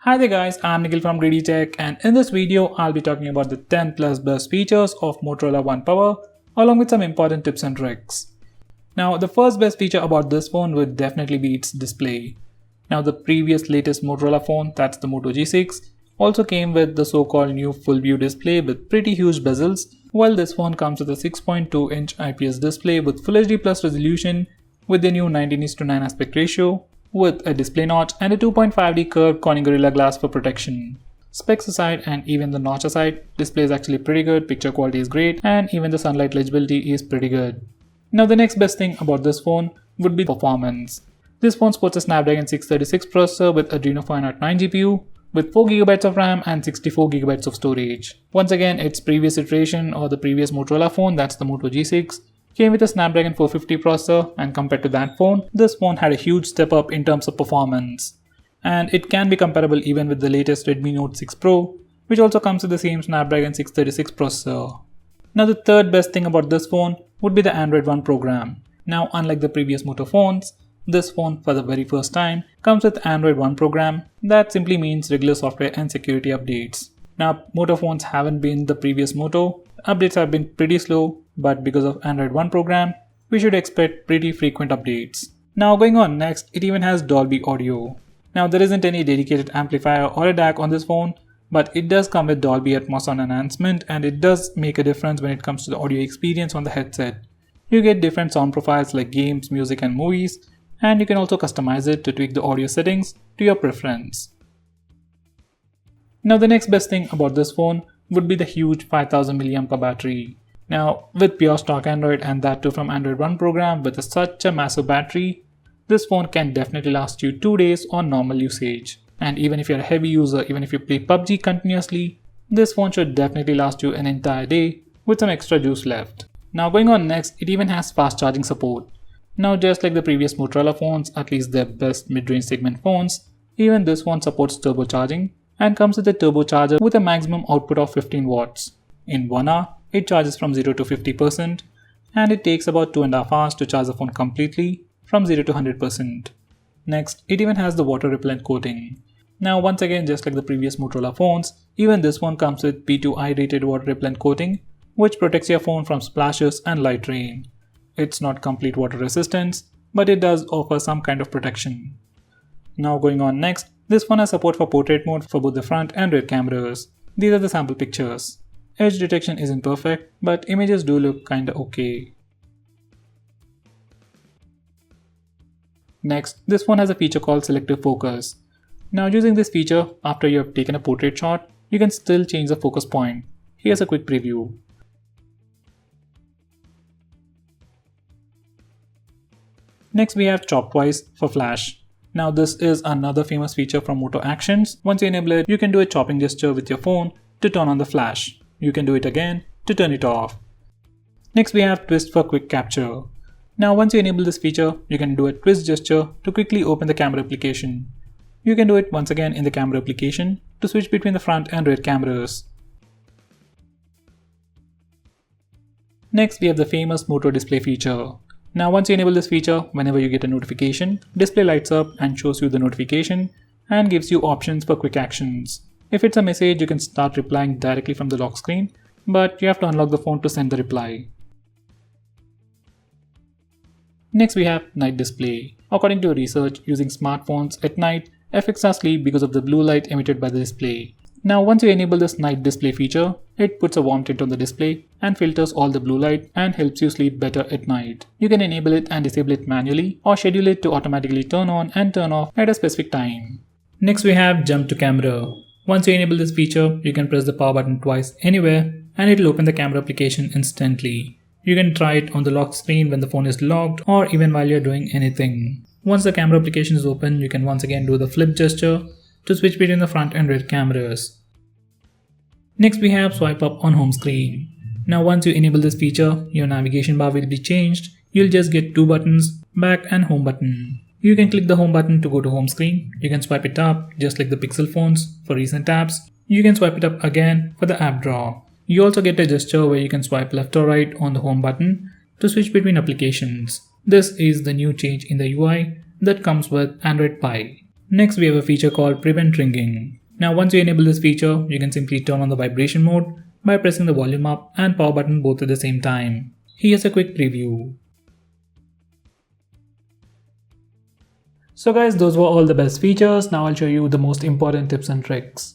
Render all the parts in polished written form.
Hi there guys, I'm Nikhil from Greedy Tech, and in this video I'll be talking about the 10 plus best features of Motorola One Power along with some important tips and tricks. Now the first best feature about this phone would definitely be its display. Now the previous latest Motorola phone, that's the Moto G6, also came with the so-called new full view display with pretty huge bezels, while this phone comes with a 6.2-inch IPS display with Full HD Plus resolution with the new 19:9 aspect ratio, with a display notch and a 2.5D curved Corning Gorilla Glass for protection. Specs aside and even the notch aside, display is actually pretty good, picture quality is great, and even the sunlight legibility is pretty good. Now the next best thing about this phone would be performance. This phone sports a Snapdragon 636 processor with Adreno 509 GPU, with 4GB of RAM and 64GB of storage. Once again, its previous iteration or the previous Motorola phone, that's the Moto G6, came with a Snapdragon 450 processor, and compared to that phone, this phone had a huge step up in terms of performance. And it can be comparable even with the latest Redmi Note 6 Pro, which also comes with the same Snapdragon 636 processor. Now the third best thing about this phone would be the Android One program. Now unlike the previous Moto phones, this phone for the very first time comes with Android One program. That simply means regular software and security updates. Now Moto phones haven't been the previous Moto, updates have been pretty slow, but because of Android One program, we should expect pretty frequent updates. Now going on next, it even has Dolby audio. Now there isn't any dedicated amplifier or a DAC on this phone, but it does come with Dolby Atmos sound enhancement, and it does make a difference when it comes to the audio experience on the headset. You get different sound profiles like games, music and movies, and you can also customize it to tweak the audio settings to your preference. Now the next best thing about this phone would be the huge 5000 mAh battery. Now with pure stock Android, and that too from Android One program with such a massive battery, this phone can definitely last you 2 days on normal usage. And even if you're a heavy user, even if you play PUBG continuously, this phone should definitely last you an entire day with some extra juice left. Now going on next, it even has fast charging support. Now just like the previous Motorola phones, at least their best mid-range segment phones, even this one supports turbocharging and comes with a turbocharger with a maximum output of 15 watts. In 1 hour, it charges from 0 to 50%, and it takes about 2.5 hours to charge the phone completely from 0 to 100%. Next, it even has the water repellent coating. Now once again, just like the previous Motorola phones, even this one comes with P2I rated water repellent coating, which protects your phone from splashes and light rain. It's not complete water resistance, but it does offer some kind of protection. Now going on next, this phone has support for portrait mode for both the front and rear cameras. These are the sample pictures. Edge detection isn't perfect, but images do look kinda okay. Next, this phone has a feature called Selective Focus. Now using this feature, after you have taken a portrait shot, you can still change the focus point. Here's a quick preview. Next we have Chop Twice for flash. Now this is another famous feature from Moto Actions. Once you enable it, you can do a chopping gesture with your phone to turn on the flash. You can do it again to turn it off. Next we have Twist for quick capture. Now once you enable this feature, you can do a twist gesture to quickly open the camera application. You can do it once again in the camera application to switch between the front and rear cameras. Next we have the famous Moto display feature. Now once you enable this feature, whenever you get a notification, display lights up and shows you the notification and gives you options for quick actions. If it's a message, you can start replying directly from the lock screen, but you have to unlock the phone to send the reply. Next we have night display. According to research, using smartphones at night affects our sleep because of the blue light emitted by the display. Now once you enable this night display feature, it puts a warm tint on the display and filters all the blue light and helps you sleep better at night. You can enable it and disable it manually or schedule it to automatically turn on and turn off at a specific time. Next we have jump to camera. Once you enable this feature, you can press the power button twice anywhere and it will open the camera application instantly. You can try it on the lock screen when the phone is locked or even while you're doing anything. Once the camera application is open, you can once again do the flip gesture to switch between the front and rear cameras. Next we have swipe up on home screen. Now once you enable this feature, your navigation bar will be changed. You'll just get 2 buttons, back and home button. You can click the home button to go to home screen. You can swipe it up just like the Pixel phones for recent apps. You can swipe it up again for the app drawer. You also get a gesture where you can swipe left or right on the home button to switch between applications. This is the new change in the UI that comes with Android Pie. Next, we have a feature called Prevent Ringing. Now once you enable this feature, you can simply turn on the vibration mode by pressing the volume up and power button both at the same time. Here's a quick preview. So guys, those were all the best features. Now I'll show you the most important tips and tricks.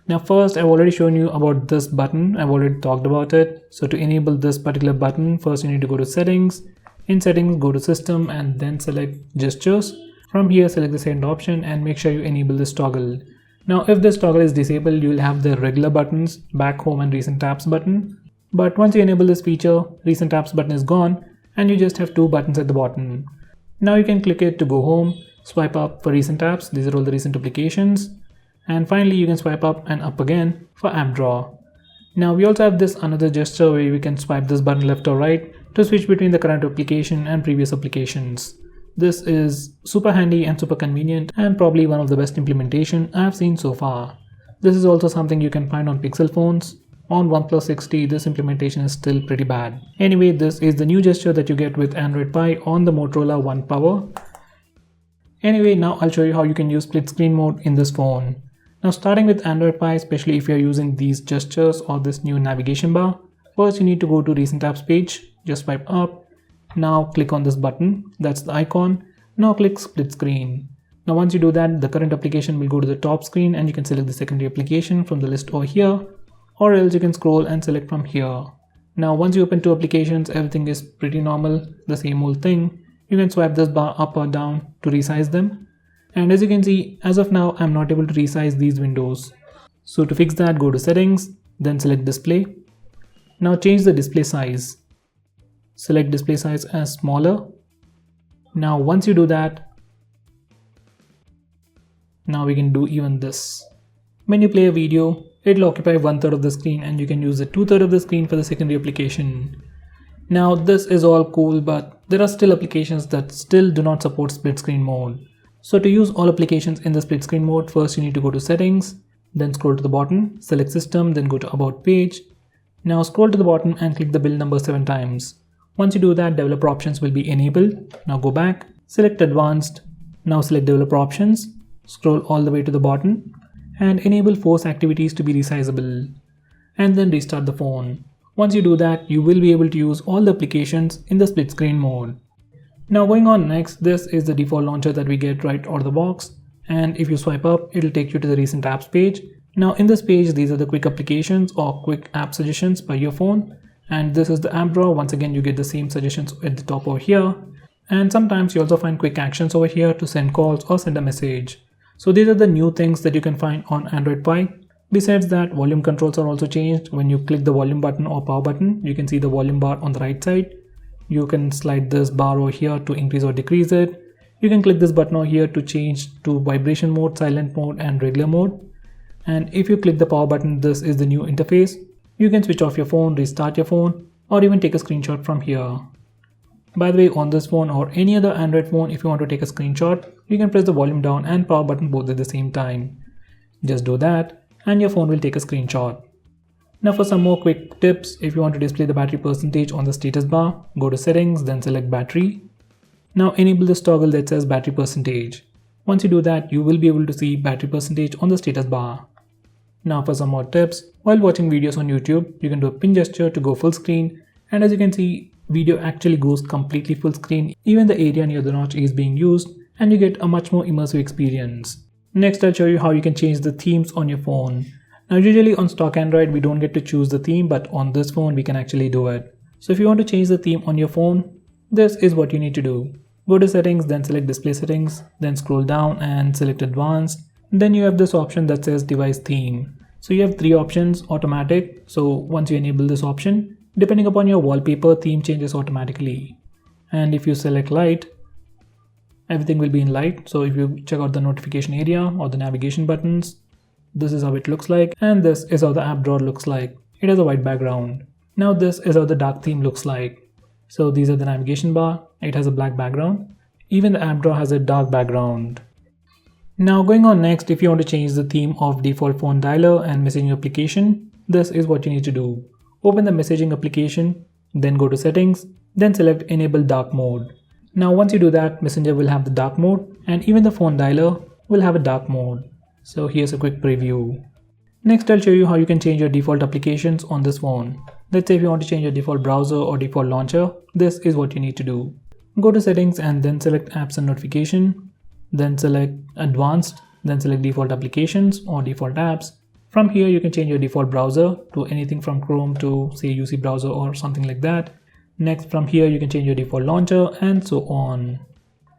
Now first, I've already shown you about this button. I've already talked about it. So to enable this particular button, first you need to go to settings. In settings, go to system and then select gestures. From here, select the second option and make sure you enable this toggle. Now if this toggle is disabled, you will have the regular buttons, back, home and recent tabs button. But once you enable this feature, recent tabs button is gone and you just have two buttons at the bottom. Now you can click it to go home, swipe up for recent tabs, these are all the recent applications. And finally you can swipe up and up again for app drawer. Now we also have this another gesture where we can swipe this button left or right to switch between the current application and previous applications. This is super handy and super convenient and probably one of the best implementation I have seen so far. This is also something you can find on Pixel phones. On OnePlus 6T, this implementation is still pretty bad. Anyway, this is the new gesture that you get with Android Pie on the Motorola One Power. Anyway, now I'll show you how you can use split screen mode in this phone. Now starting with Android Pie, especially if you're using these gestures or this new navigation bar, first you need to go to recent apps page, just swipe up. Now click on this button, that's the icon. Now click split screen. Now once you do that, the current application will go to the top screen and you can select the secondary application from the list over here, or else you can scroll and select from here. Now once you open two applications, everything is pretty normal, the same old thing. You can swipe this bar up or down to resize them. And as you can see, as of now, I'm not able to resize these windows. So to fix that, go to settings, then select display. Now change the display size. Select display size as smaller. Now once you do that, now we can do even this. When you play a video, it'll occupy 1/3 of the screen and you can use the 2/3 of the screen for the secondary application. Now this is all cool, but there are still applications that still do not support split screen mode. So to use all applications in the split screen mode, first you need to go to settings, then scroll to the bottom, select system, then go to about page. Now scroll to the bottom and click the build number 7 times. Once you do that, developer options will be enabled. Now go back, select advanced, now select developer options, scroll all the way to the bottom and enable force activities to be resizable and then restart the phone. Once you do that, you will be able to use all the applications in the split screen mode. Now going on next, this is the default launcher that we get right out of the box, and if you swipe up, it'll take you to the recent apps page. Now in this page, these are the quick applications or quick app suggestions by your phone. And this is the app drawer. Once again, you get the same suggestions at the top over here. And sometimes you also find quick actions over here to send calls or send a message. So these are the new things that you can find on Android Pie. Besides that, volume controls are also changed. When you click the volume button or power button, you can see the volume bar on the right side. You can slide this bar over here to increase or decrease it. You can click this button over here to change to vibration mode, silent mode and regular mode. And if you click the power button, this is the new interface. You can switch off your phone, restart your phone, or even take a screenshot from here. By the way, on this phone or any other Android phone, if you want to take a screenshot, you can press the volume down and power button both at the same time. Just do that and your phone will take a screenshot. Now for some more quick tips, if you want to display the battery percentage on the status bar, go to settings, then select battery. Now enable this toggle that says battery percentage. Once you do that, you will be able to see battery percentage on the status bar. Now for some more tips, while watching videos on YouTube, you can do a pin gesture to go full screen, and as you can see, video actually goes completely full screen. Even the area near the notch is being used and you get a much more immersive experience. Next, I'll show you how you can change the themes on your phone. Now usually on stock Android, we don't get to choose the theme, but on this phone we can actually do it. So if you want to change the theme on your phone, this is what you need to do. Go to settings, then select display settings, then scroll down and select advanced. Then you have this option that says device theme. So you have 3 options: automatic. So once you enable this option, depending upon your wallpaper, theme changes automatically. And if you select light, everything will be in light. So if you check out the notification area or the navigation buttons, this is how it looks like, and this is how the app drawer looks like. It has a white background. Now this is how the dark theme looks like. So these are the navigation bar, it has a black background. Even the app drawer has a dark background. Now going on next, if you want to change the theme of default phone dialer and messaging application, this is what you need to do. Open the messaging application, then go to settings, then select enable dark mode. Now once you do that, Messenger will have the dark mode, and even the phone dialer will have a dark mode. So here's a quick preview. Next, I'll show you how you can change your default applications on this phone. Let's say if you want to change your default browser or default launcher, this is what you need to do. Go to settings and then select apps and notification, then select advanced, then select default applications or default apps. From here, you can change your default browser to anything from Chrome to say UC browser or something like that. Next, from here, you can change your default launcher and so on.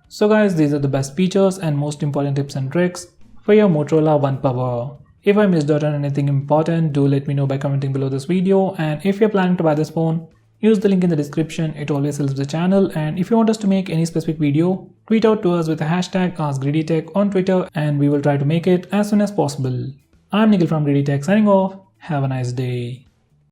So guys, these are the best features and most important tips and tricks for your Motorola One Power. If I missed out on anything important, do let me know by commenting below this video, and if you're planning to buy this phone, use the link in the description. It always helps the channel, and if you want us to make any specific video, tweet out to us with the hashtag AskGreedyTech on Twitter and we will try to make it as soon as possible. I'm Nikhil from GreedyTech signing off. Have a nice day.